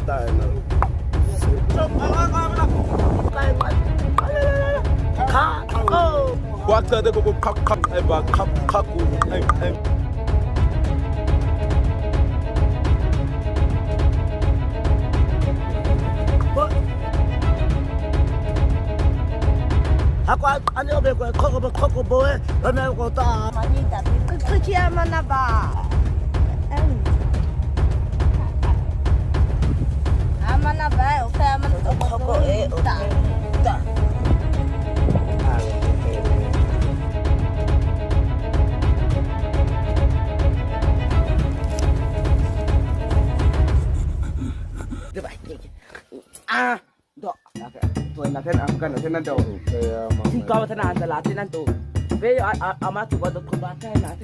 tayo na. Water de go kak ay ba kak ay. Ako ano ba ko boy ano ko ta 많이 다 크지야만 나봐. 아만 나봐. 오케이 아만 ko eh ta ta diba do tuan natin ang kan natin nandaw Kaya ikaw tanahan sa latin nanto pero ama tu ba do ko ba natin